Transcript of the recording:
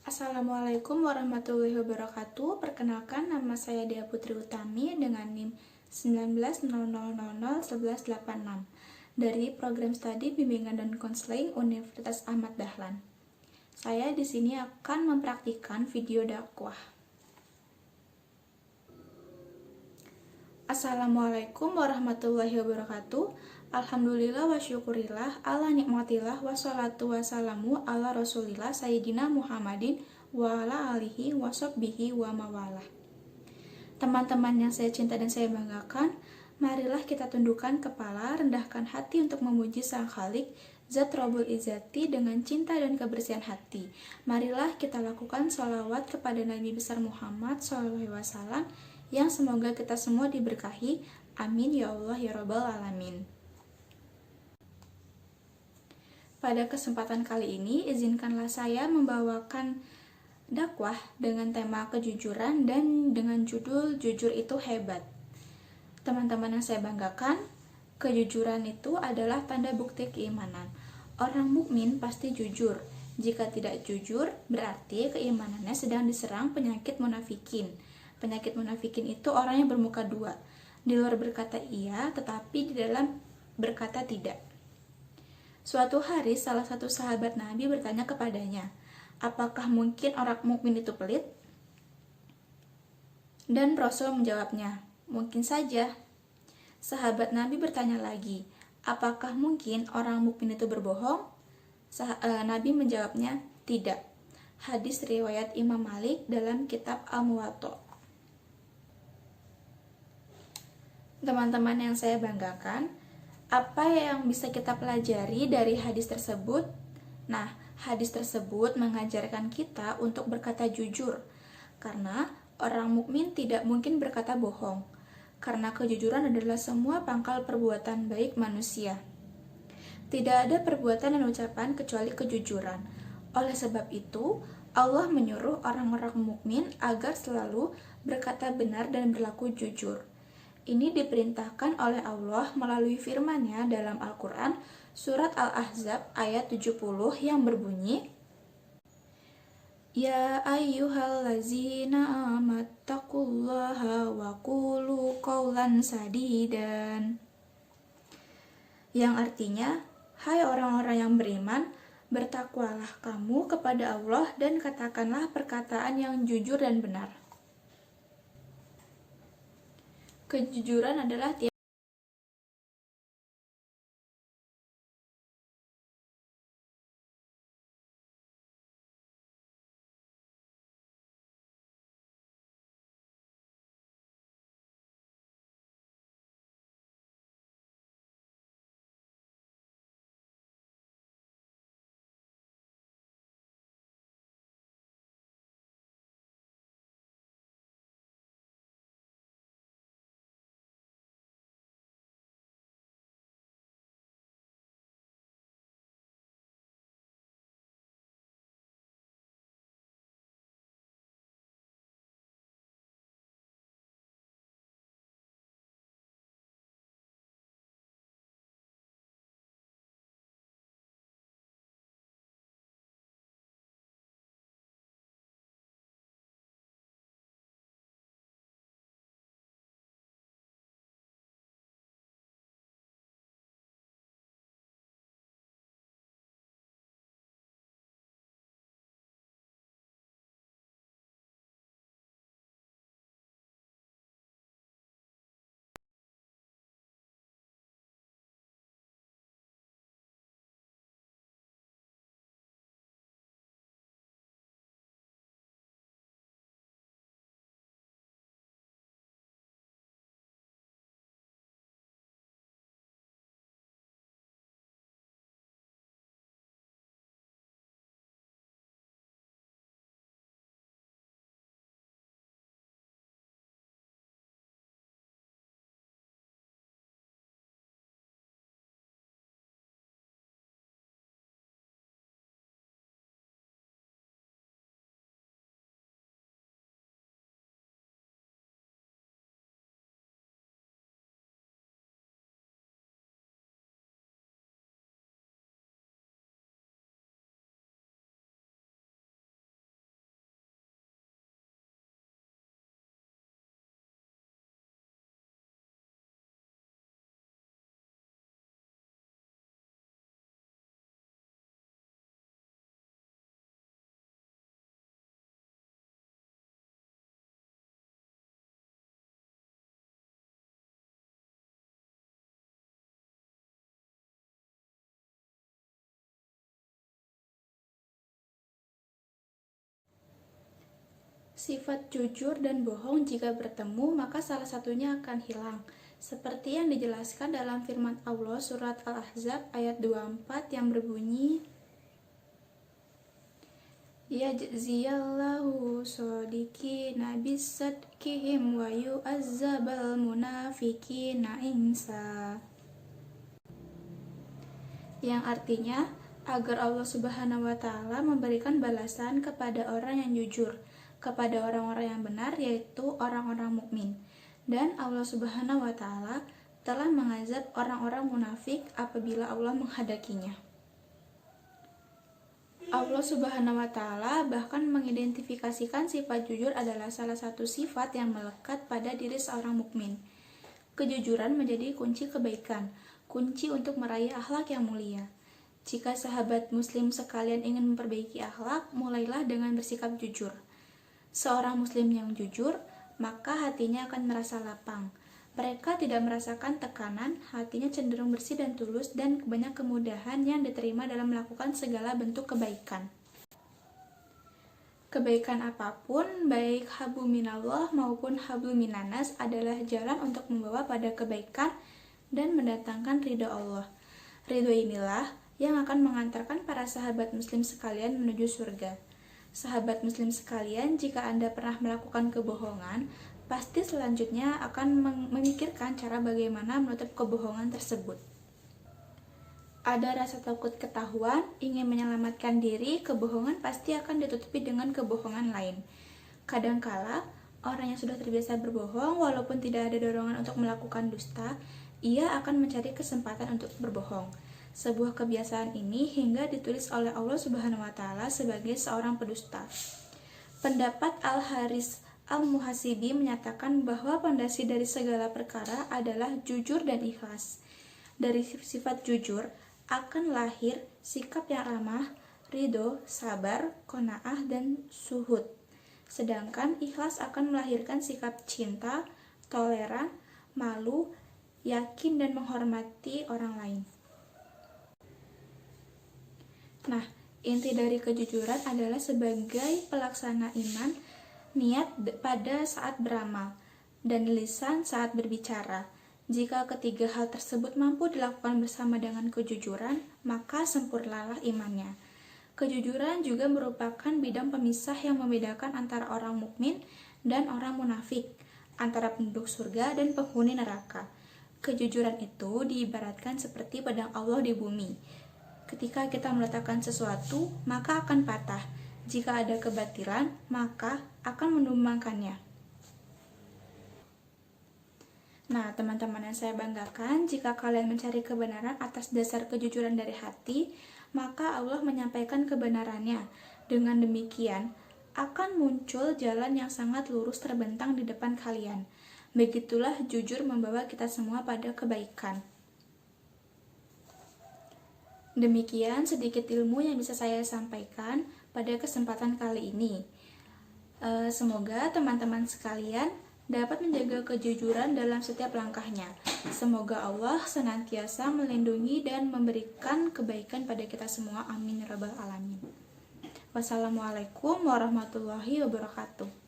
Assalamualaikum warahmatullahi wabarakatuh. Perkenalkan, nama saya Dea Putri Utami dengan NIM 19.00001186 dari Program Studi Bimbingan dan Konseling Universitas Ahmad Dahlan. Saya di sini akan mempraktikkan video dakwah. Assalamualaikum warahmatullahi wabarakatuh. Alhamdulillah wa syukurillah ala nikmatillah wassalatu wassalamu ala rasulillah sayyidina Muhammadin wa ala alihi wa sahbihi wa mawalah. Teman-teman yang saya cinta dan saya banggakan, marilah kita tundukkan kepala, rendahkan hati untuk memuji Sang Khalik, Zat Rabbul Izzati dengan cinta dan kebersihan hati. Marilah kita lakukan sholawat kepada Nabi besar Muhammad SAW, yang semoga kita semua diberkahi. Amin ya Allah ya Rabbal Alamin. Pada kesempatan kali ini, izinkanlah saya membawakan dakwah dengan tema kejujuran dan dengan judul Jujur itu Hebat. Teman-teman yang saya banggakan, kejujuran itu adalah tanda bukti keimanan. Orang mukmin pasti jujur. Jika tidak jujur, berarti keimanannya sedang diserang penyakit munafikin. Penyakit munafikin itu orang yang bermuka dua. Di luar berkata iya, tetapi di dalam berkata tidak. Suatu hari salah satu sahabat Nabi bertanya kepadanya, apakah mungkin orang mukmin itu pelit? Dan Rasul menjawabnya, mungkin saja. Sahabat Nabi bertanya lagi, apakah mungkin orang mukmin itu berbohong? Nabi menjawabnya, tidak. Hadis riwayat Imam Malik dalam kitab Al-Muwatta. Teman-teman yang saya banggakan, apa yang bisa kita pelajari dari hadis tersebut? Nah, hadis tersebut mengajarkan kita untuk berkata jujur, karena orang mukmin tidak mungkin berkata bohong, karena kejujuran adalah semua pangkal perbuatan baik manusia. Tidak ada perbuatan dan ucapan kecuali kejujuran. Oleh sebab itu, Allah menyuruh orang-orang mukmin agar selalu berkata benar dan berlaku jujur. Ini diperintahkan oleh Allah melalui firman-Nya dalam Al-Quran, surat Al-Ahzab ayat 70 yang berbunyi, Ya ayyuhallazina amattaqullaha wa qulu qawlan sadidan. Yang artinya, hai orang-orang yang beriman, bertakwalah kamu kepada Allah dan katakanlah perkataan yang jujur dan benar. Kejujuran adalah Sifat jujur dan bohong jika bertemu, maka salah satunya akan hilang. Seperti yang dijelaskan dalam firman Allah surat Al-Ahzab ayat 24 yang berbunyi, Yajziyallahu shodiqina bisadqihim wa yu'azzabal munafiqina insa. Yang artinya, agar Allah Subhanahu wa Ta'ala memberikan balasan kepada orang yang jujur, kepada orang-orang yang benar, yaitu orang-orang mukmin. Dan Allah Subhanahu wa Ta'ala telah mengazab orang-orang munafik apabila Allah menghadakinya. Allah Subhanahu wa Ta'ala bahkan mengidentifikasikan sifat jujur adalah salah satu sifat yang melekat pada diri seorang mukmin. Kejujuran menjadi kunci kebaikan, kunci untuk meraih akhlak yang mulia. Jika sahabat muslim sekalian ingin memperbaiki akhlak, mulailah dengan bersikap jujur. Seorang muslim yang jujur, maka hatinya akan merasa lapang. Mereka tidak merasakan tekanan, hatinya cenderung bersih dan tulus, dan banyak kemudahan yang diterima dalam melakukan segala bentuk kebaikan. Kebaikan apapun, baik hablu minallah maupun hablu minanas, adalah jalan untuk membawa pada kebaikan dan mendatangkan ridho Allah. Ridho inilah yang akan mengantarkan para sahabat muslim sekalian menuju surga. Sahabat muslim sekalian, jika Anda pernah melakukan kebohongan, pasti selanjutnya akan memikirkan cara bagaimana menutup kebohongan tersebut. Ada rasa takut ketahuan, ingin menyelamatkan diri, kebohongan pasti akan ditutupi dengan kebohongan lain. Kadangkala, orang yang sudah terbiasa berbohong, walaupun tidak ada dorongan untuk melakukan dusta, ia akan mencari kesempatan untuk berbohong. Sebuah kebiasaan ini hingga ditulis oleh Allah Subhanahu wa Ta'ala sebagai seorang pedusta. Pendapat Al-Haris Al-Muhasibi menyatakan bahwa pondasi dari segala perkara adalah jujur dan ikhlas. Dari sifat jujur akan lahir sikap yang ramah, ridho, sabar, qanaah, dan suhud. Sedangkan ikhlas akan melahirkan sikap cinta, toleran, malu, yakin, dan menghormati orang lain. Nah, inti dari kejujuran adalah sebagai pelaksana iman, niat pada saat beramal, dan lisan saat berbicara. Jika ketiga hal tersebut mampu dilakukan bersama dengan kejujuran, maka sempurnalah imannya. Kejujuran juga merupakan bidang pemisah yang membedakan antara orang mukmin dan orang munafik, antara penduduk surga dan penghuni neraka. Kejujuran itu diibaratkan seperti pedang Allah di bumi. Ketika kita meletakkan sesuatu, maka akan patah. Jika ada kebatilan, maka akan menumbangkannya. Nah, teman-teman yang saya banggakan, jika kalian mencari kebenaran atas dasar kejujuran dari hati, maka Allah menyampaikan kebenarannya. Dengan demikian, akan muncul jalan yang sangat lurus terbentang di depan kalian. Begitulah jujur membawa kita semua pada kebaikan. Demikian sedikit ilmu yang bisa saya sampaikan pada kesempatan kali ini. Semoga teman-teman sekalian dapat menjaga kejujuran dalam setiap langkahnya. Semoga Allah senantiasa melindungi dan memberikan kebaikan pada kita semua. Amin ya rabbal alamin. Wassalamualaikum warahmatullahi wabarakatuh.